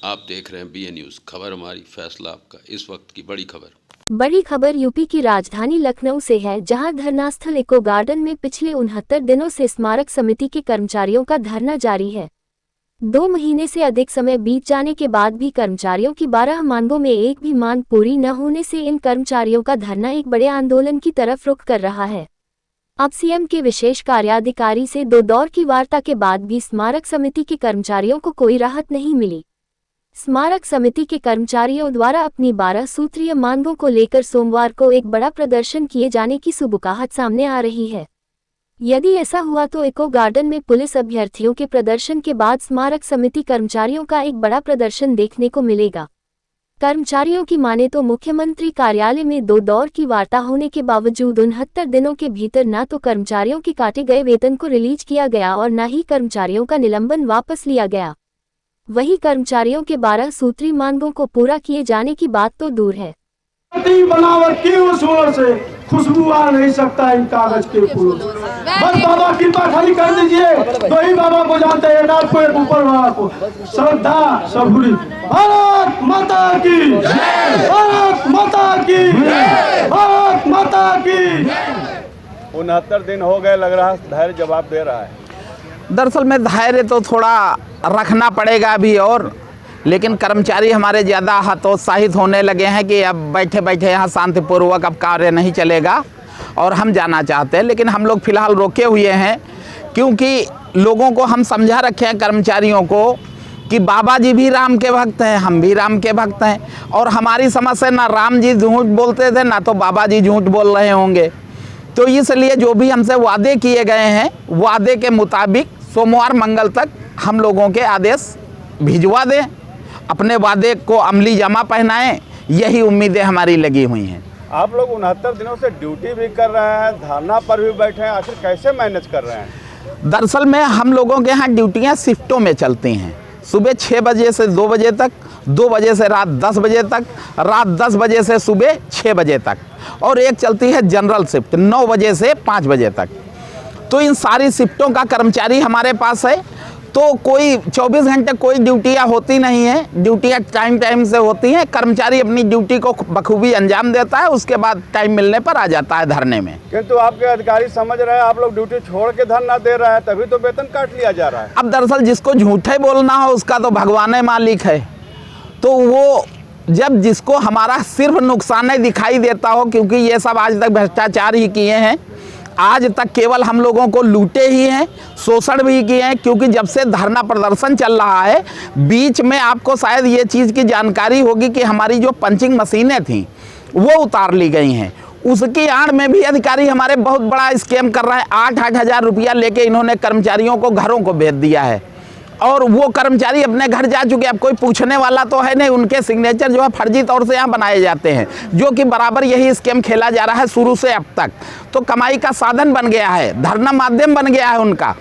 आप देख रहे हैं BA न्यूज़, खबर हमारी फैसला आपका। इस वक्त की बड़ी खबर यूपी की राजधानी लखनऊ से है, जहां धरनास्थल इको गार्डन में पिछले 69 दिनों से स्मारक समिति के कर्मचारियों का धरना जारी है। 2 महीने से अधिक समय बीत जाने के बाद भी कर्मचारियों की 12 मांगों में एक भी मांग पूरी न होने से इन कर्मचारियों का धरना एक बड़े आंदोलन की तरफ रुख कर रहा है। अब सीएम के विशेष कार्याधिकारी से 2 दौर की वार्ता के बाद भी स्मारक समिति के कर्मचारियों को कोई राहत नहीं मिली। स्मारक समिति के कर्मचारियों द्वारा अपनी 12 सूत्रीय मांगों को लेकर सोमवार को एक बड़ा प्रदर्शन किए जाने की सुबुकाहट सामने आ रही है। यदि ऐसा हुआ तो इको गार्डन में पुलिस अभ्यर्थियों के प्रदर्शन के बाद स्मारक समिति कर्मचारियों का एक बड़ा प्रदर्शन देखने को मिलेगा। कर्मचारियों की माने तो मुख्यमंत्री कार्यालय में 2 दौर की वार्ता होने के बावजूद 69 दिनों के भीतर न तो कर्मचारियों के काटे गए वेतन को रिलीज किया गया और न ही कर्मचारियों का निलंबन वापस लिया गया। वहीं कर्मचारियों के 12 सूत्री मांगों को पूरा किए जाने की बात तो दूर है। बनावट की उसूलों से खुशबू आ नहीं सकता इन कागज के फूलों। बस बाबा कृपा खाली कर दीजिए, तो ही बाबा को जानते हैं, आपको एक ऊपर वाला को श्रद्धा सबूरी। भारत माता की जय, भारत माता की जय, भारत माता की। 69 दिन हो गए, लग रहा है धैर्य जवाब दे रहा है। दरअसल में धैर्य तो थोड़ा रखना पड़ेगा अभी और, लेकिन कर्मचारी हमारे ज़्यादा हतोत्साहित होने लगे हैं कि अब बैठे बैठे यहाँ शांतिपूर्वक अब कार्य नहीं चलेगा और हम जाना चाहते हैं। लेकिन हम लोग फ़िलहाल रोके हुए हैं, क्योंकि लोगों को हम समझा रखे हैं कर्मचारियों को कि बाबा जी भी राम के भक्त हैं, हम भी राम के भक्त हैं, और हमारी समझ से ना राम जी झूठ बोलते थे ना तो बाबा जी झूठ बोल रहे होंगे। तो इसलिए जो भी हमसे वादे किए गए हैं, वादे के मुताबिक सोमवार मंगल तक हम लोगों के आदेश भिजवा दें, अपने वादे को अमली जामा पहनाएं, यही उम्मीदें हमारी लगी हुई हैं। आप लोग 69 दिनों से ड्यूटी भी कर रहे हैं, धरना पर भी बैठे हैं, आखिर कैसे मैनेज कर रहे हैं? दरअसल में हम लोगों के यहाँ ड्यूटियाँ शिफ्टों में चलती हैं। सुबह 6 बजे से 2 बजे तक, 2 बजे से रात 10 बजे तक, रात 10 बजे से सुबह 6 बजे तक, और एक चलती है जनरल शिफ्ट 9 बजे से 5 बजे तक। तो इन सारी शिफ्टों का कर्मचारी हमारे पास है। तो कोई 24 घंटे कोई ड्यूटियाँ होती नहीं है, ड्यूटियाँ टाइम से होती हैं। कर्मचारी अपनी ड्यूटी को बखूबी अंजाम देता है, उसके बाद टाइम मिलने पर आ जाता है धरने में। किंतु आपके अधिकारी समझ रहे हैं आप लोग ड्यूटी छोड़ के धरना दे रहे हैं, तभी तो वेतन काट लिया जा रहा है। अब दरअसल जिसको झूठे बोलना हो उसका तो भगवान मालिक है। तो वो जब जिसको हमारा सिर्फ नुकसान ही दिखाई देता हो, क्योंकि ये सब आज तक भ्रष्टाचार ही किए हैं, आज तक केवल हम लोगों को लूटे ही हैं, शोषण भी किए हैं। क्योंकि जब से धरना प्रदर्शन चल रहा है, बीच में आपको शायद ये चीज़ की जानकारी होगी कि हमारी जो पंचिंग मशीनें थीं वो उतार ली गई हैं। उसकी आड़ में भी अधिकारी हमारे बहुत बड़ा स्कैम कर रहे हैं। 8-8 हज़ार रुपया लेके इन्होंने कर्मचारियों को घरों को भेज दिया है, और वो कर्मचारी अपने घर जा चुके। अब कोई पूछने वाला तो है नहीं, उनके सिग्नेचर जो है फर्जी तौर से यहाँ बनाए जाते हैं, जो कि बराबर यही स्कैम खेला जा रहा है शुरू से अब तक। तो कमाई का साधन बन गया है, धरना माध्यम बन गया है उनका।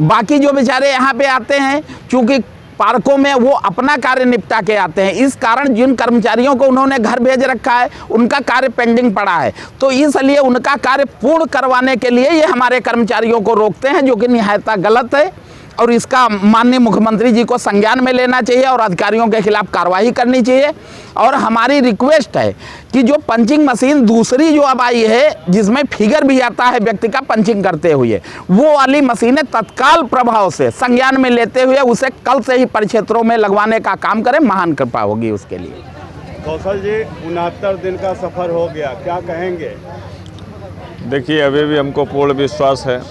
बाकी जो बेचारे यहाँ पे आते हैं, चूँकि पार्कों में वो अपना कार्य निपटा के आते हैं, इस कारण जिन कर्मचारियों को उन्होंने घर भेज रखा है उनका कार्य पेंडिंग पड़ा है। तो इसलिए उनका कार्य पूर्ण करवाने के लिए ये हमारे कर्मचारियों को रोकते हैं, जो कि निहायत गलत है। और इसका माननीय मुख्यमंत्री जी को संज्ञान में लेना चाहिए और अधिकारियों के खिलाफ कार्रवाई करनी चाहिए। और हमारी रिक्वेस्ट है कि जो पंचिंग मशीन दूसरी जो अब आई है, जिसमें फिगर भी आता है व्यक्ति का पंचिंग करते हुए, वो वाली मशीनें तत्काल प्रभाव से संज्ञान में लेते हुए उसे कल से ही परिक्षेत्रों में लगवाने का काम करें, महान कृपा होगी उसके लिए। कौशल जी, 69 दिन का सफ़र हो गया, क्या कहेंगे? देखिए, अभी भी हमको पूर्ण विश्वास है।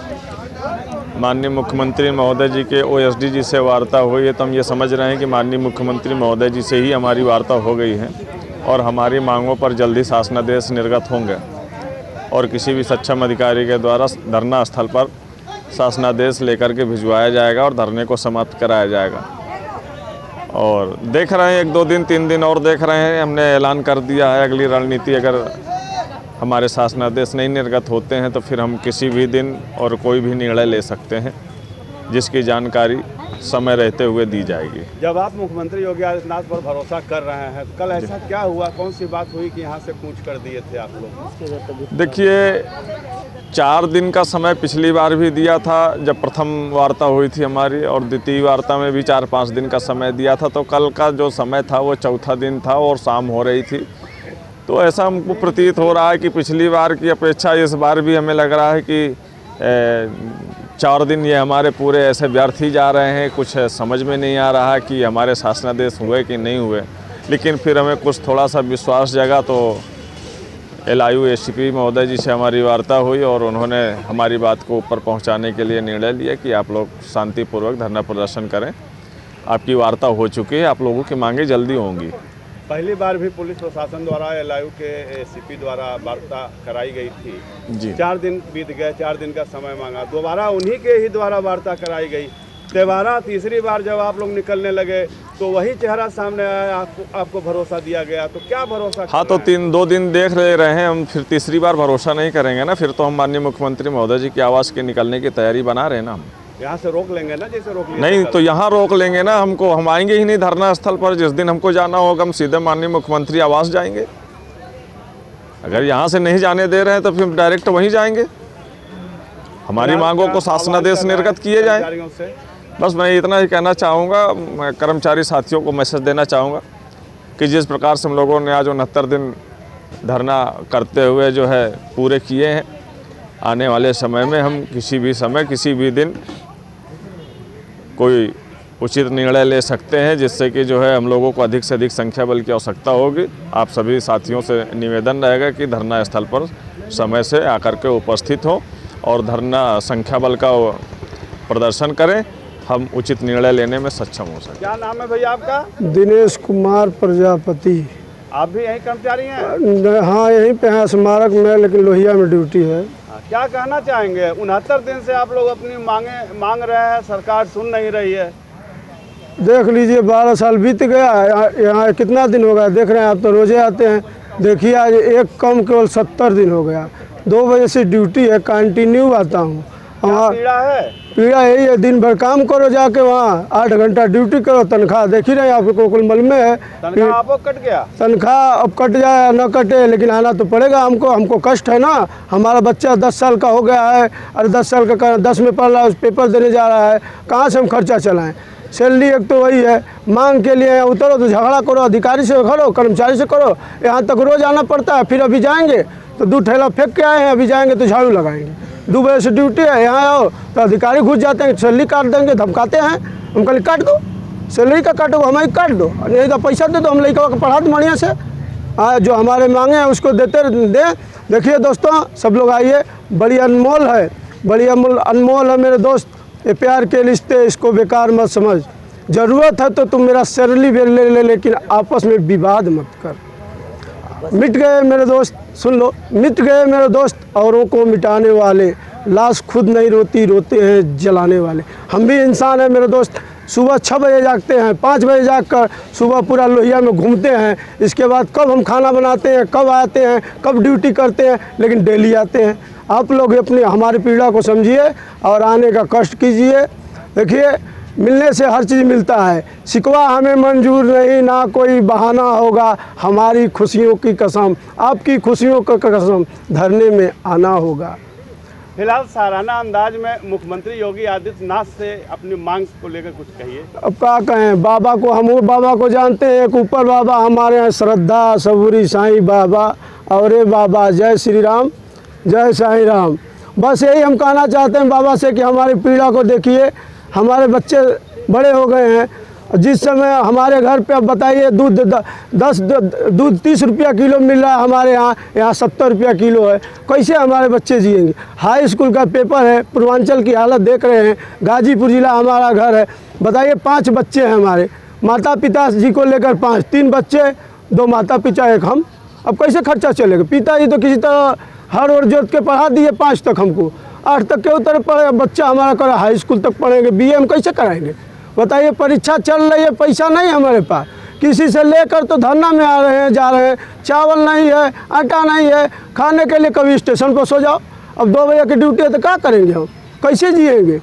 माननीय मुख्यमंत्री महोदय जी के OSD जी से वार्ता हुई है, तो हम ये समझ रहे हैं कि माननीय मुख्यमंत्री महोदय जी से ही हमारी वार्ता हो गई है, और हमारी मांगों पर जल्दी शासनादेश निर्गत होंगे और किसी भी सक्षम अधिकारी के द्वारा धरना स्थल पर शासनादेश लेकर के भिजवाया जाएगा और धरने को समाप्त कराया जाएगा। और देख रहे हैं 1-2 दिन 3 दिन और देख रहे हैं, हमने ऐलान कर दिया है अगली रणनीति अगर हमारे शासनादेश नहीं निर्गत होते हैं तो फिर हम किसी भी दिन और कोई भी निर्णय ले सकते हैं, जिसकी जानकारी समय रहते हुए दी जाएगी। जब आप मुख्यमंत्री योगी आदित्यनाथ पर भरोसा कर रहे हैं, कल ऐसा क्या हुआ, कौन सी बात हुई कि यहाँ से कूच कर दिए थे आप लोग? देखिए, 4 दिन का समय पिछली बार भी दिया था जब प्रथम वार्ता हुई थी हमारी, और द्वितीय वार्ता में भी 4-5 दिन का समय दिया था। तो कल का जो समय था वो चौथा दिन था और शाम हो रही थी। तो ऐसा हमको प्रतीत हो रहा है कि पिछली बार की अपेक्षा इस बार भी हमें लग रहा है कि 4 दिन ये हमारे पूरे ऐसे व्यर्थ ही जा रहे हैं। कुछ समझ में नहीं आ रहा कि हमारे शासनादेश हुए कि नहीं हुए। लेकिन फिर हमें कुछ थोड़ा सा विश्वास जगा तो LIU ACP महोदय जी से हमारी वार्ता हुई और उन्होंने हमारी बात को ऊपर पहुंचाने के लिए निर्णय लिया कि आप लोग शांतिपूर्वक धरना प्रदर्शन करें। आपकी वार्ता हो चुकी है, आप लोगों की मांगें जल्दी होंगी। पहली बार भी पुलिस प्रशासन द्वारा LIU के ACP द्वारा वार्ता कराई गई थी जी। 4 दिन बीत गए, 4 दिन का समय मांगा, दोबारा उन्हीं के ही द्वारा वार्ता कराई गई। दोबारा तीसरी बार जब आप लोग निकलने लगे तो वही चेहरा सामने आया, आपको भरोसा दिया गया। तो क्या भरोसा? हाँ, तो 2 दिन देख रहे हैं हम, फिर तीसरी बार भरोसा नहीं करेंगे ना। फिर तो हम माननीय मुख्यमंत्री महोदय जी की आवाज़ के निकलने की तैयारी बना रहे हैं ना। हम यहाँ से रोक लेंगे ना, जैसे रोक लिए नहीं तो यहाँ रोक लेंगे ना हमको। हम आएंगे ही नहीं धरना स्थल पर। जिस दिन हमको जाना होगा हम सीधे माननीय मुख्यमंत्री आवास जाएंगे। अगर यहाँ से नहीं जाने दे रहे हैं तो फिर डायरेक्ट वहीं जाएंगे। हमारी मांगों को शासनादेश निर्गत किए जाए। बस मैं इतना ही कहना चाहूँगा, मैं कर्मचारी साथियों को मैसेज देना चाहूँगा कि जिस प्रकार से हम लोगों ने आज 69 दिन धरना करते हुए जो है पूरे किए हैं, आने वाले समय में हम किसी भी समय किसी भी दिन कोई उचित निर्णय ले सकते हैं, जिससे कि जो है हम लोगों को अधिक से अधिक संख्या बल की आवश्यकता होगी। आप सभी साथियों से निवेदन रहेगा कि धरना स्थल पर समय से आकर के उपस्थित हो और धरना संख्या बल का प्रदर्शन करें। हम उचित निर्णय लेने में सक्षम हो सकें। क्या नाम है भैया आपका? दिनेश कुमार प्रजापति। आप भी यही कर्मचारी हैं? हाँ, यहीं पे है स्मारक में, लेकिन लोहिया में ड्यूटी है। क्या कहना चाहेंगे? 69 दिन से आप लोग अपनी मांग रहे हैं, सरकार सुन नहीं रही है। देख लीजिए, 12 साल बीत गया। यहाँ कितना दिन हो गया देख रहे हैं आप, तो रोजे आते हैं। देखिए आज एक कम केवल 70 दिन हो गया। 2 बजे से ड्यूटी है, कंटिन्यू आता हूँ। पीड़ा है? पीड़ा यही है, दिन भर काम करो जाके वहाँ, 8 घंटा ड्यूटी करो, तनख्वाह देख ही रहे हैं आपको कुलमल में है। तनख्वाह आपको कट गया? तनख्वाह अब कट जाए न कटे, लेकिन आना तो पड़ेगा हमको कष्ट है ना। हमारा बच्चा 10 साल का हो गया है, और 10 साल का 10 में पढ़ रहा है, पेपर देने जा रहा है। कहाँ से हम खर्चा चलाएं? सैलरी एक तो वही है, मांग के लिए उतरो तो झगड़ा करो, अधिकारी से करो, कर्मचारी से करो। यहाँ तक रोज आना पड़ता है। फिर अभी जाएंगे तो 2 ठेला फेंक के आए हैं, अभी जाएंगे तो झाड़ू लगाएंगे। 2 बजे से ड्यूटी है, यहाँ आओ तो अधिकारी घुस जाते हैं, सैलरी काट देंगे, धमकाते हैं। हम कल काट दो, सैलरी का काटो, हमारी काट दो, नहीं तो पैसा दे दो, हम लड़का को पढ़ा दो बढ़िया से। जो हमारे मांगे हैं उसको देते दे। देखिए दोस्तों, सब लोग आइए, बड़ी अनमोल है, बड़ी अनमोल है मेरे दोस्त। ये प्यार के रिश्ते, इसको बेकार मत समझ। ज़रूरत है तो तुम मेरा सैलरी ले, लेकिन आपस में विवाद मत कर। मिट गए मेरे दोस्त, सुन लो, मिट गए मेरे दोस्त औरों को मिटाने वाले। लाश खुद नहीं रोती, रोते हैं जलाने वाले। हम भी इंसान हैं मेरे दोस्त। सुबह 6 बजे जागते हैं, 5 बजे जाग कर सुबह पूरा लोहिया में घूमते हैं। इसके बाद कब हम खाना बनाते हैं, कब आते हैं, कब ड्यूटी करते हैं, लेकिन डेली आते हैं। आप लोग अपनी हमारी पीड़ा को समझिए और आने का कष्ट कीजिए। देखिए, मिलने से हर चीज़ मिलता है। शिकवा हमें मंजूर नहीं, ना कोई बहाना होगा। हमारी खुशियों की कसम, आपकी खुशियों की कसम, धरने में आना होगा। फिलहाल सालाना अंदाज में मुख्यमंत्री योगी आदित्यनाथ से अपनी मांग को लेकर कुछ कहिए। अब क्या कहें, बाबा को, हम बाबा को जानते हैं। एक ऊपर बाबा हमारे यहाँ श्रद्धा सबूरी साईं बाबा, और ये बाबा जय श्री राम, जय साईं राम। बस यही हम कहना चाहते हैं बाबा से कि हमारी पीड़ा को देखिए। हमारे बच्चे बड़े हो गए हैं। जिस समय हमारे घर पे, अब बताइए, दूध 30 रुपया किलो मिल रहा है हमारे यहाँ 70 रुपया किलो है। कैसे हमारे बच्चे जिएंगे? हाई स्कूल का पेपर है, पूर्वांचल की हालत देख रहे हैं। गाजीपुर जिला हमारा घर है। बताइए, 5 बच्चे हैं हमारे, माता पिता जी को लेकर 5, 3 बच्चे, 2 माता पिता, 1 हम। अब कैसे खर्चा चलेगा? पिताजी तो किसी तरह हर और जोत के पढ़ा दिए 5 तक, हमको 8 तक के उतर पड़े। बच्चा हमारा कर हाई स्कूल तक पढ़ेंगे, BA हम कैसे कराएंगे? बताइए, परीक्षा चल रही है, पैसा नहीं हमारे पास। किसी से लेकर तो धरना में आ रहे हैं, जा रहे हैं। चावल नहीं है, आटा नहीं है, खाने के लिए कभी स्टेशन पर सो जाओ। अब 2 बजे की ड्यूटी है तो क्या करेंगे हम? कैसे जिएंगे?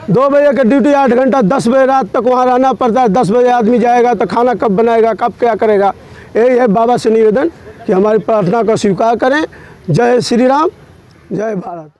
2 बजे का ड्यूटी 8 घंटा, 10 बजे रात तक वहाँ रहना पड़ता है। 10 बजे आदमी जाएगा तो खाना कब बनाएगा, कब क्या करेगा। यही है बाबा से निवेदन कि हमारी प्रार्थना को स्वीकार करें। जय श्री राम, जय भारत।